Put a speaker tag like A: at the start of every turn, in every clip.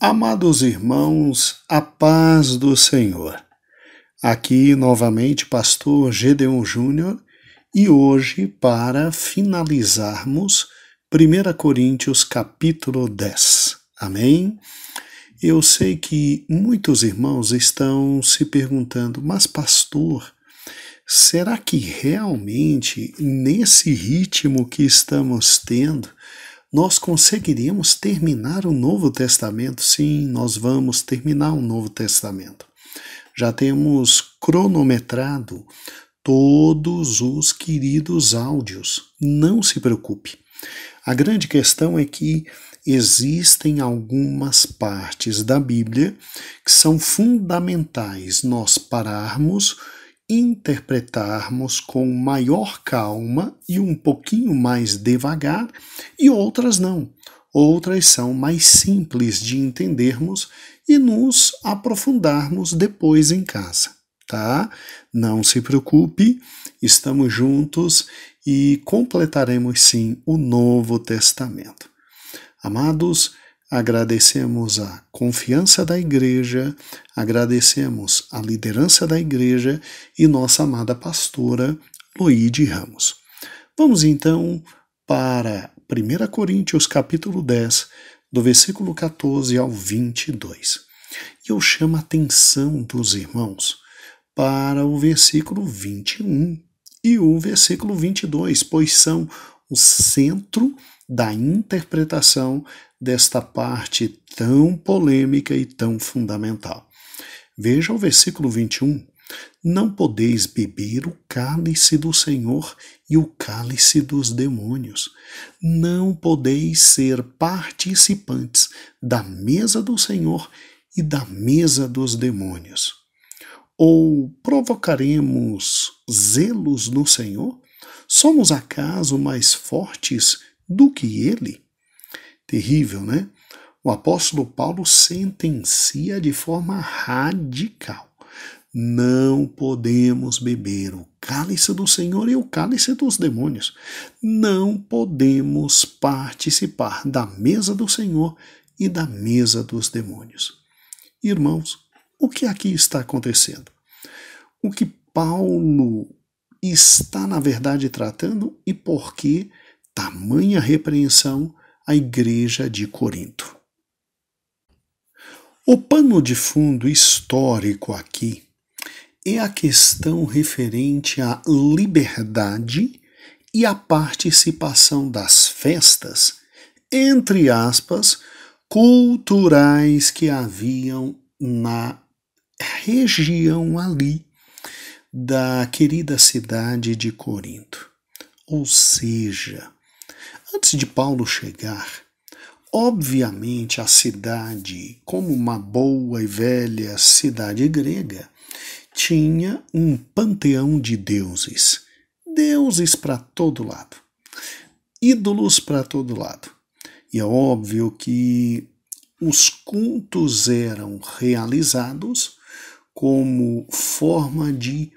A: Amados irmãos, a paz do Senhor. Aqui novamente pastor Gedeon Júnior e hoje para finalizarmos 1 Coríntios capítulo 10. Amém? Eu sei que muitos irmãos estão se perguntando, mas pastor, será que realmente nesse ritmo que estamos tendo nós conseguiríamos terminar o Novo Testamento? Sim, nós vamos terminar o Novo Testamento. Já temos cronometrado todos os queridos áudios. Não se preocupe. A grande questão é que existem algumas partes da Bíblia que são fundamentais nós pararmos, interpretarmos com maior calma e um pouquinho mais devagar, e outras não. Outras são mais simples de entendermos e nos aprofundarmos depois em casa, tá? Não se preocupe, estamos juntos e completaremos sim o Novo Testamento. Amados, agradecemos a confiança da igreja, agradecemos a liderança da igreja e nossa amada pastora Loide Ramos. Vamos então para 1 Coríntios capítulo 10, do versículo 14 ao 22. E eu chamo a atenção dos irmãos para o versículo 21 e o versículo 22, pois são o centro da interpretação desta parte tão polêmica e tão fundamental. Veja o versículo 21. Não podeis beber o cálice do Senhor e o cálice dos demônios. Não podeis ser participantes da mesa do Senhor e da mesa dos demônios. Ou provocaremos zelos no Senhor? Somos acaso mais fortes do que ele? Terrível, né? O apóstolo Paulo sentencia de forma radical. Não podemos beber o cálice do Senhor e o cálice dos demônios. Não podemos participar da mesa do Senhor e da mesa dos demônios. Irmãos, o que aqui está acontecendo? O que Paulo está, na verdade, tratando e por que tamanha repreensão à igreja de Corinto? O pano de fundo histórico aqui é a questão referente à liberdade e à participação das festas, entre aspas, culturais que haviam na região ali da querida cidade de Corinto. Ou seja, antes de Paulo chegar, obviamente a cidade, como uma boa e velha cidade grega, tinha um panteão de deuses. Deuses para todo lado. Ídolos para todo lado. E é óbvio que os cultos eram realizados como forma de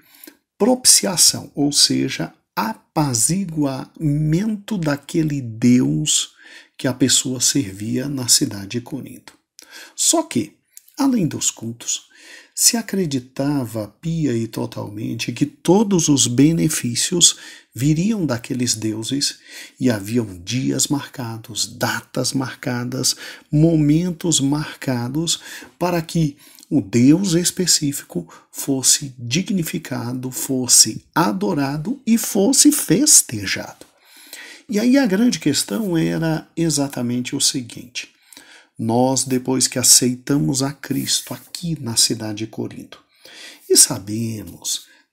A: propiciação, ou seja, apaziguamento daquele Deus que a pessoa servia na cidade de Corinto. Só que, além dos cultos, se acreditava pia e totalmente que todos os benefícios viriam daqueles deuses e haviam dias marcados, datas marcadas, momentos marcados para que o Deus específico fosse dignificado, fosse adorado e fosse festejado. E aí a grande questão era exatamente o seguinte: nós, depois que aceitamos a Cristo aqui na cidade de Corinto, e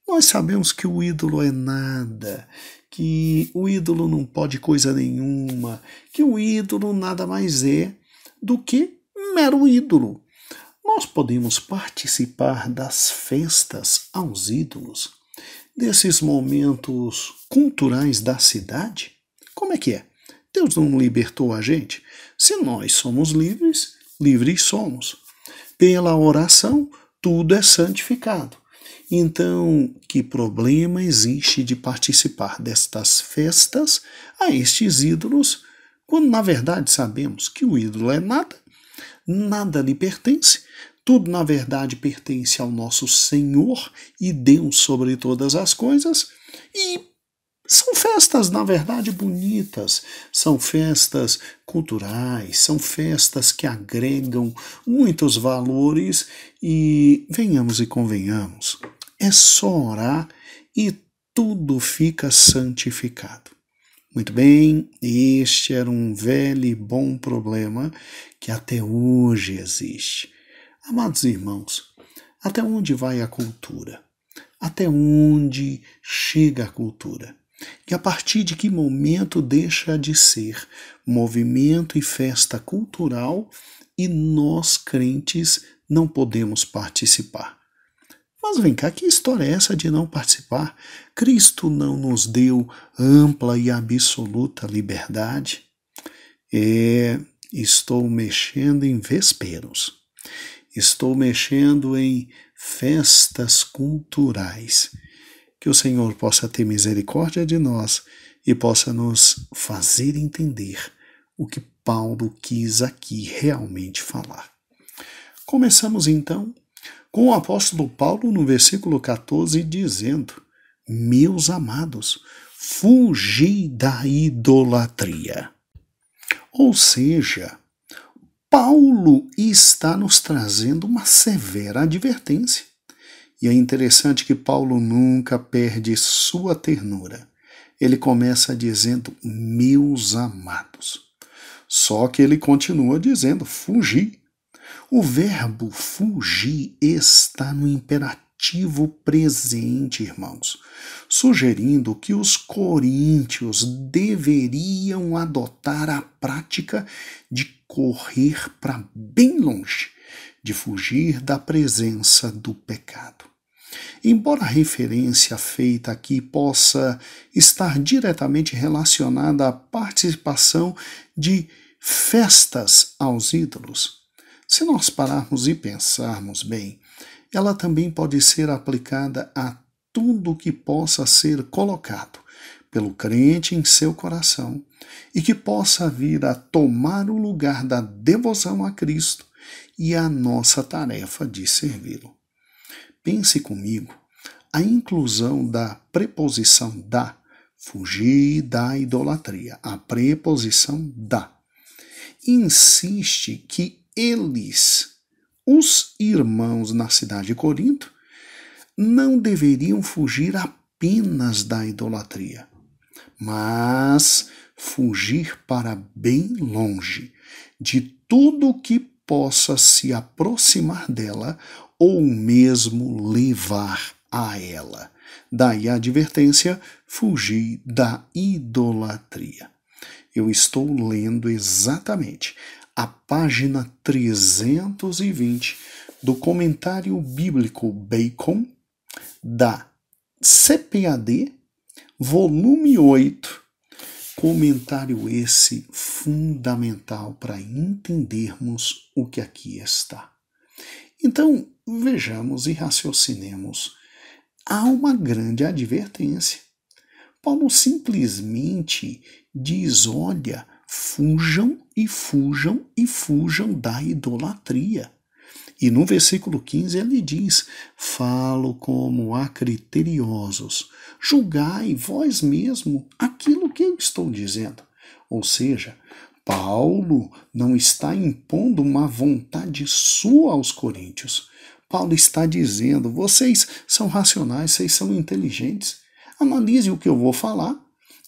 A: nós sabemos que o ídolo é nada, que o ídolo não pode coisa nenhuma, que o ídolo nada mais é do que mero ídolo. Nós podemos participar das festas aos ídolos, desses momentos culturais da cidade? Como é que é? Deus não libertou a gente? Se nós somos livres, livres somos. Pela oração, tudo é santificado. Então, que problema existe de participar destas festas a estes ídolos, quando na verdade sabemos que o ídolo é nada, nada lhe pertence, tudo na verdade pertence ao nosso Senhor e Deus sobre todas as coisas, e são festas, na verdade, bonitas, são festas culturais, são festas que agregam muitos valores e, venhamos e convenhamos, é só orar e tudo fica santificado. Muito bem, este era um velho e bom problema que até hoje existe. Amados irmãos, até onde vai a cultura? Até onde chega a cultura? E a partir de que momento deixa de ser movimento e festa cultural e nós, crentes, não podemos participar? Mas vem cá, que história é essa de não participar? Cristo não nos deu ampla e absoluta liberdade? Estou mexendo em vesperos. Estou mexendo em festas culturais. Que o Senhor possa ter misericórdia de nós e possa nos fazer entender o que Paulo quis aqui realmente falar. Começamos então com o apóstolo Paulo no versículo 14 dizendo: meus amados, fugi da idolatria. Ou seja, Paulo está nos trazendo uma severa advertência. E é interessante que Paulo nunca perde sua ternura. Ele começa dizendo, meus amados. Só que ele continua dizendo, fugir. O verbo fugir está no imperativo presente, irmãos, sugerindo que os coríntios deveriam adotar a prática de correr para bem longe, de fugir da presença do pecado. Embora a referência feita aqui possa estar diretamente relacionada à participação de festas aos ídolos, se nós pararmos e pensarmos bem, ela também pode ser aplicada a tudo que possa ser colocado pelo crente em seu coração e que possa vir a tomar o lugar da devoção a Cristo e a nossa tarefa de servi-lo. Pense comigo, a inclusão da preposição da, fugir da idolatria, a preposição da, insiste que eles, os irmãos na cidade de Corinto, não deveriam fugir apenas da idolatria, mas fugir para bem longe de tudo que possa se aproximar dela ou mesmo levar a ela. Daí a advertência, fugir da idolatria. Eu estou lendo exatamente a página 320 do comentário bíblico Bacon da CPAD, volume 8, comentário esse fundamental para entendermos o que aqui está. Então, vejamos e raciocinemos. Há uma grande advertência. Paulo simplesmente diz, olha, fujam e fujam e fujam da idolatria. E no versículo 15 ele diz, falo como a criteriosos, julgai vós mesmo aquilo que eu estou dizendo. Ou seja, Paulo não está impondo uma vontade sua aos coríntios. Paulo está dizendo, vocês são racionais, vocês são inteligentes. Analise o que eu vou falar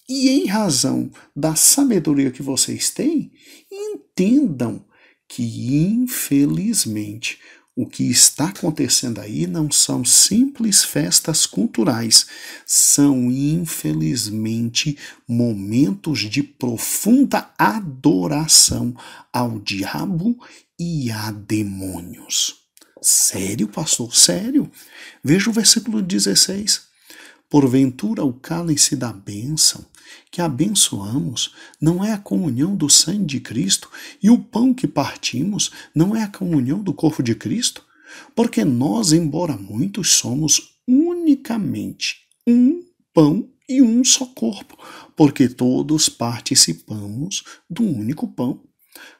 A: e, em razão da sabedoria que vocês têm, entendam que, infelizmente, o que está acontecendo aí não são simples festas culturais, são, infelizmente, momentos de profunda adoração ao diabo e a demônios. Sério, pastor? Sério? Veja o versículo 16. Porventura o cálice da bênção que abençoamos não é a comunhão do sangue de Cristo, e o pão que partimos não é a comunhão do corpo de Cristo? Porque nós, embora muitos, somos unicamente um pão e um só corpo, porque todos participamos do único pão.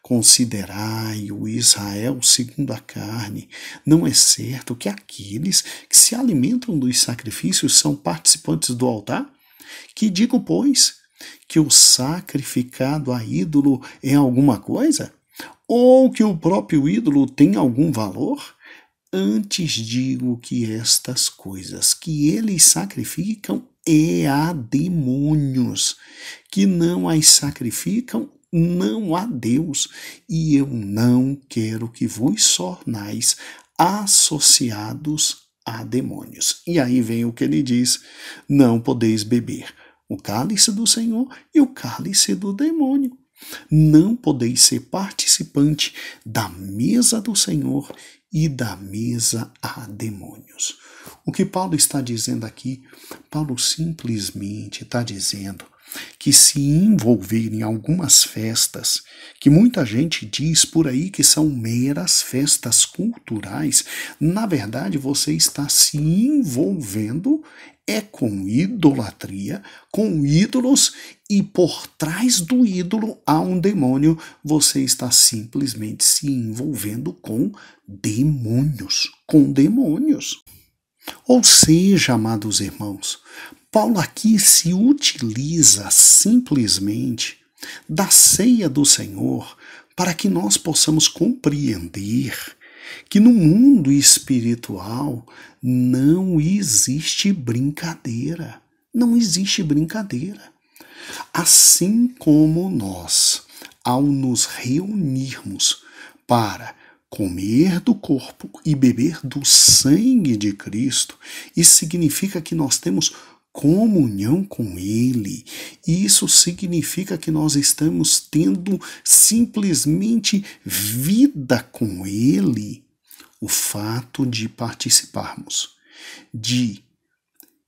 A: Considerai o Israel segundo a carne. Não é certo que aqueles que se alimentam dos sacrifícios são participantes do altar? Que digo, pois, que o sacrificado a ídolo é alguma coisa? Ou que o próprio ídolo tem algum valor? Antes digo que estas coisas que eles sacrificam é a demônios, que não as sacrificam, não a Deus, e eu não quero que vos tornais associados a demônios. E aí vem o que ele diz: não podeis beber o cálice do Senhor e o cálice do demônio. Não podeis ser participante da mesa do Senhor e da mesa a demônios. O que Paulo está dizendo aqui? Paulo simplesmente está dizendo que se envolver em algumas festas, que muita gente diz por aí que são meras festas culturais, na verdade você está se envolvendo com idolatria, com ídolos, e por trás do ídolo há um demônio. Você está simplesmente se envolvendo com demônios, Ou seja, amados irmãos, Paulo aqui se utiliza simplesmente da ceia do Senhor para que nós possamos compreender que no mundo espiritual não existe brincadeira. Não existe brincadeira. Assim como nós, ao nos reunirmos para comer do corpo e beber do sangue de Cristo, isso significa que nós temos comunhão com Ele. Isso significa que nós estamos tendo simplesmente vida com Ele. O fato de participarmos de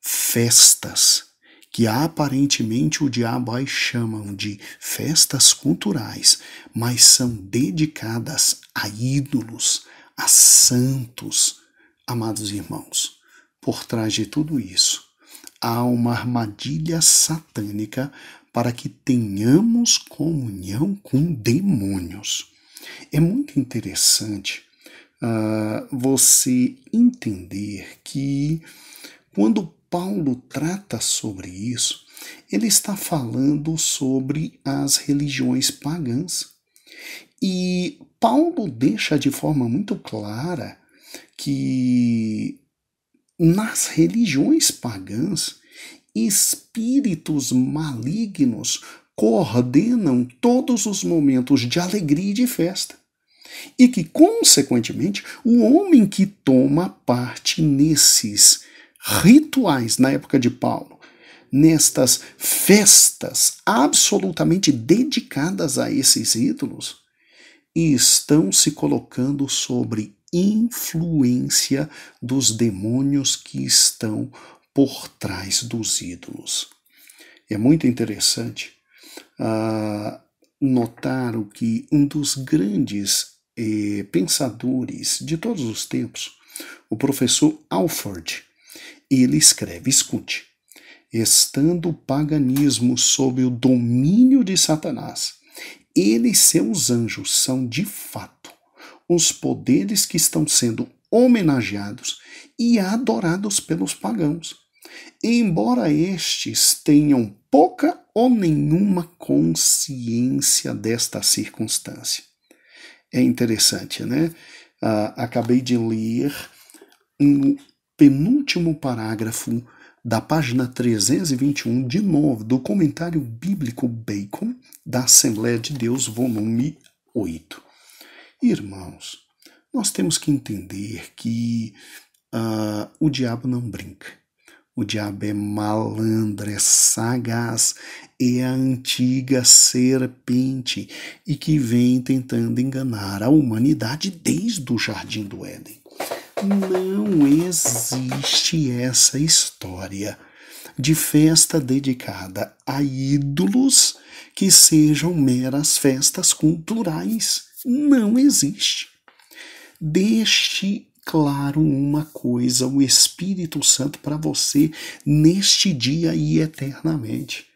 A: festas que aparentemente o diabo aí chamam de festas culturais, mas são dedicadas a ídolos, a santos. Amados irmãos, por trás de tudo isso, há uma armadilha satânica para que tenhamos comunhão com demônios. É muito interessante você entender que quando Paulo trata sobre isso, ele está falando sobre as religiões pagãs. E Paulo deixa de forma muito clara que nas religiões pagãs, espíritos malignos coordenam todos os momentos de alegria e de festa. E que, consequentemente, o homem que toma parte nesses rituais na época de Paulo, nestas festas absolutamente dedicadas a esses ídolos, estão se colocando sobre influência dos demônios que estão por trás dos ídolos. É muito interessante notar o que um dos grandes pensadores de todos os tempos, o professor Alford, ele escreve: escute, estando o paganismo sob o domínio de Satanás, ele e seus anjos são de fato os poderes que estão sendo homenageados e adorados pelos pagãos, embora estes tenham pouca ou nenhuma consciência desta circunstância. É interessante, né? Acabei de ler um penúltimo parágrafo da página 321, de novo, do Comentário Bíblico Bacon, da Assembleia de Deus, volume 8. Irmãos, nós temos que entender que o diabo não brinca. O diabo é malandro, é sagaz, é a antiga serpente e que vem tentando enganar a humanidade desde o Jardim do Éden. Não existe essa história de festa dedicada a ídolos que sejam meras festas culturais. Não existe. Deixe claro uma coisa, o Espírito Santo para você neste dia e eternamente.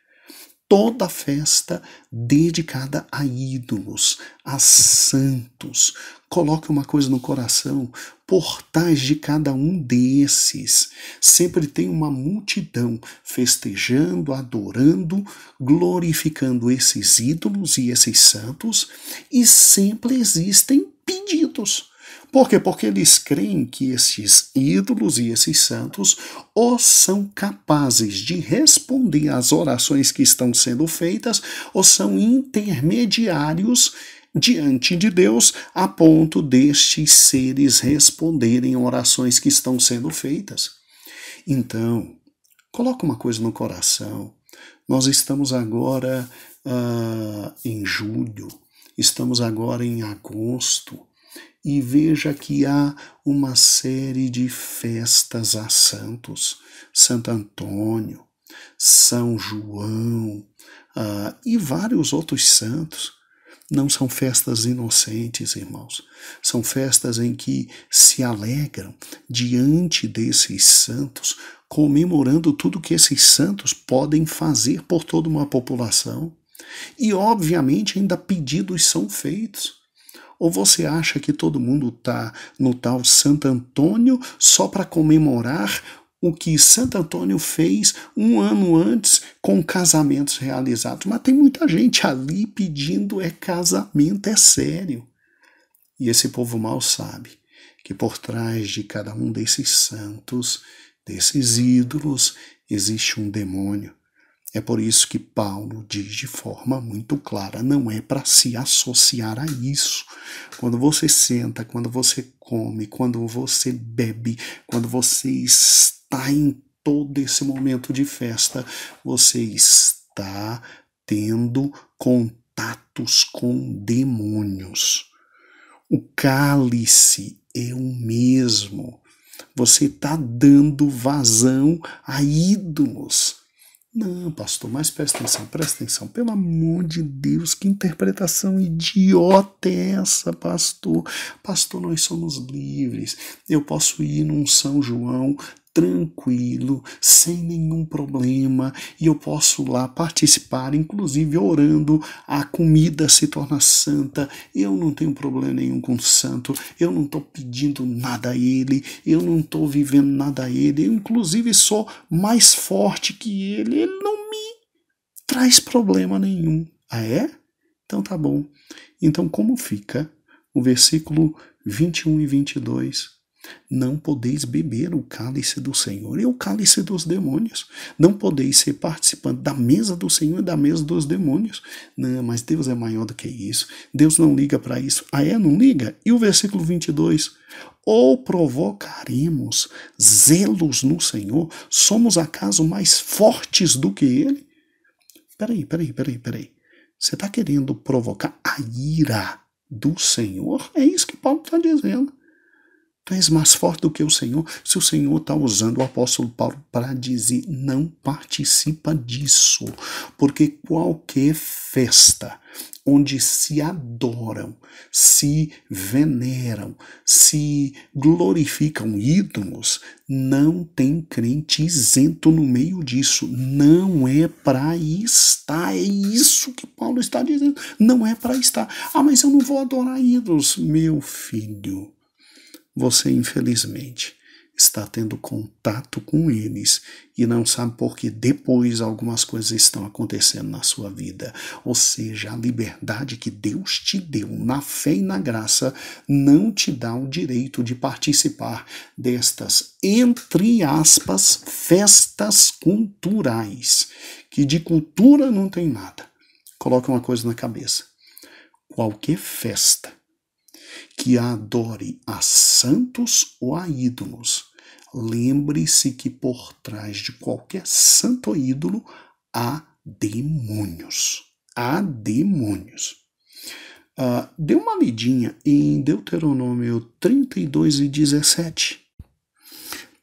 A: toda festa dedicada a ídolos, a santos. Coloque uma coisa no coração: por trás de cada um desses sempre tem uma multidão festejando, adorando, glorificando esses ídolos e esses santos, e sempre existem pedidos. Por quê? Porque eles creem que esses ídolos e esses santos ou são capazes de responder às orações que estão sendo feitas, ou são intermediários diante de Deus, a ponto destes seres responderem orações que estão sendo feitas. Então, coloca uma coisa no coração. Nós estamos agora em julho, estamos agora em agosto, e veja que há uma série de festas a santos: Santo Antônio, São João e vários outros santos. Não são festas inocentes, irmãos. São festas em que se alegram diante desses santos, comemorando tudo que esses santos podem fazer por toda uma população. E, obviamente, ainda pedidos são feitos. Ou você acha que todo mundo está no tal Santo Antônio só para comemorar o que Santo Antônio fez um ano antes com casamentos realizados? Mas tem muita gente ali pedindo casamento, é sério. E esse povo mal sabe que por trás de cada um desses santos, desses ídolos, existe um demônio. É por isso que Paulo diz de forma muito clara: não é para se associar a isso. Quando você senta, quando você come, quando você bebe, quando você está em todo esse momento de festa, você está tendo contatos com demônios. O cálice é o mesmo. Você está dando vazão a ídolos. Não, pastor, mas presta atenção, pelo amor de Deus, que interpretação idiota é essa, pastor? Pastor, nós somos livres, eu posso ir num São João tranquilo, sem nenhum problema, e eu posso lá participar, inclusive orando, a comida se torna santa, eu não tenho problema nenhum com o santo, eu não estou pedindo nada a ele, eu não estou vivendo nada a ele, eu inclusive sou mais forte que ele não me traz problema nenhum. Ah, é? Então tá bom. Então como fica o versículo 21 e 22? Não podeis beber o cálice do Senhor e o cálice dos demônios. Não podeis ser participante da mesa do Senhor e da mesa dos demônios. Não, mas Deus é maior do que isso. Deus não liga para isso. Ah, é? Não liga? E o versículo 22? Ou provocaremos zelos no Senhor? Somos acaso mais fortes do que Ele? Peraí. Você está querendo provocar a ira do Senhor? É isso que Paulo está dizendo. Tu és mais forte do que o Senhor. Se o Senhor está usando o apóstolo Paulo para dizer: não participa disso, porque qualquer festa onde se adoram, se veneram, se glorificam ídolos, não tem crente isento no meio disso. Não é para estar. É isso que Paulo está dizendo. Não é para estar. Ah, mas eu não vou adorar ídolos. Meu filho, você, infelizmente, está tendo contato com eles e não sabe por que depois algumas coisas estão acontecendo na sua vida. Ou seja, a liberdade que Deus te deu na fé e na graça não te dá o direito de participar destas, entre aspas, festas culturais, que de cultura não tem nada. Coloque uma coisa na cabeça: qualquer festa que adore a santos ou a ídolos, lembre-se que por trás de qualquer santo ou ídolo há demônios. Há demônios. Dê uma lidinha em Deuteronômio 32 e 17.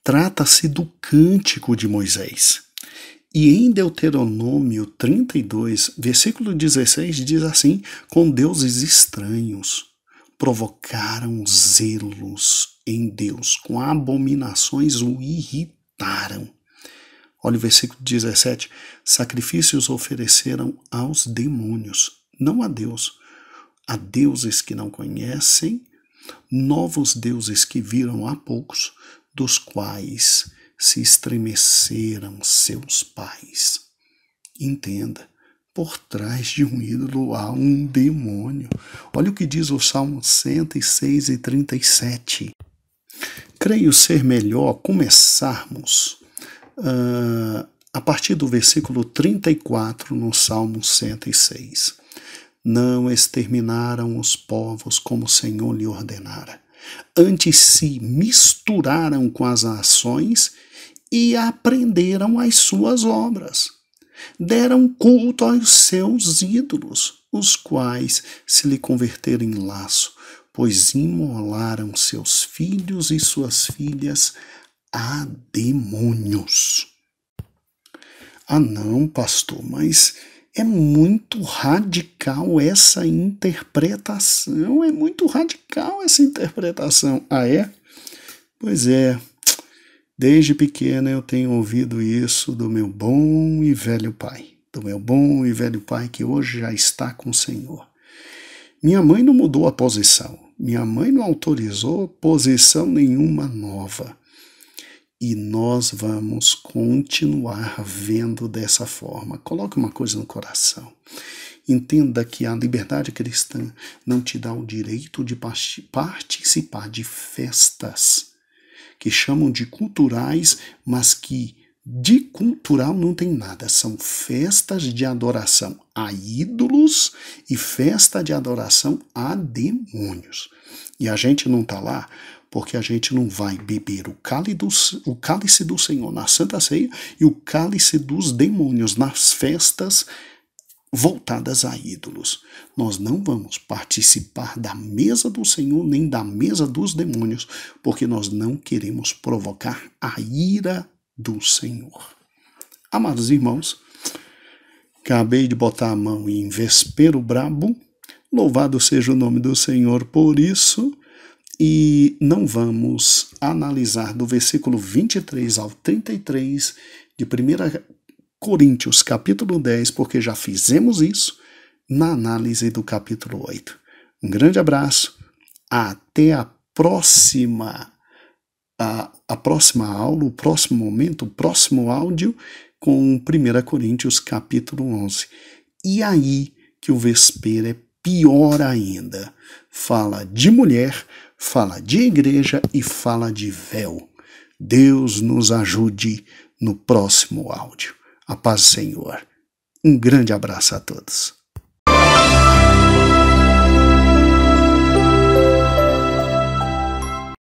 A: Trata-se do cântico de Moisés. E em Deuteronômio 32, versículo 16, diz assim: com deuses estranhos provocaram zelos em Deus, com abominações o irritaram. Olha o versículo 17. Sacrifícios ofereceram aos demônios, não a Deus. A deuses que não conhecem, novos deuses que viram há poucos, dos quais se estremeceram seus pais. Entenda, por trás de um ídolo há um demônio. Olha o que diz o Salmo 106 e 37. Creio ser melhor começarmos a partir do versículo 34 no Salmo 106. Não exterminaram os povos como o Senhor lhe ordenara. Antes se misturaram com as nações e aprenderam as suas obras. Deram culto aos seus ídolos, os quais se lhe converteram em laço, pois imolaram seus filhos e suas filhas a demônios. Ah não, pastor, mas é muito radical essa interpretação, é muito radical essa interpretação. Ah, é? Pois é, desde pequena eu tenho ouvido isso do meu bom e velho pai, que hoje já está com o Senhor. Minha mãe não mudou a posição, minha mãe não autorizou posição nenhuma nova. E nós vamos continuar vendo dessa forma. Coloque uma coisa no coração. Entenda que a liberdade cristã não te dá o direito de participar de festas que chamam de culturais, mas que de cultural não tem nada. São festas de adoração a ídolos e festa de adoração a demônios. E a gente não está lá porque a gente não vai beber o cálice do Senhor na Santa Ceia e o cálice dos demônios nas festas voltadas a ídolos. Nós não vamos participar da mesa do Senhor nem da mesa dos demônios, porque nós não queremos provocar a ira do Senhor. Amados irmãos, acabei de botar a mão em Vespero Brabo, louvado seja o nome do Senhor por isso. E não vamos analisar do versículo 23 ao 33 de 1 Coríntios, capítulo 10, porque já fizemos isso na análise do capítulo 8. Um grande abraço, até a próxima aula, o próximo momento, o próximo áudio com 1 Coríntios, capítulo 11. E aí que o Vespero é pior ainda. Fala de mulher, fala de igreja e fala de véu. Deus nos ajude no próximo áudio. A paz do Senhor. Um grande abraço a todos.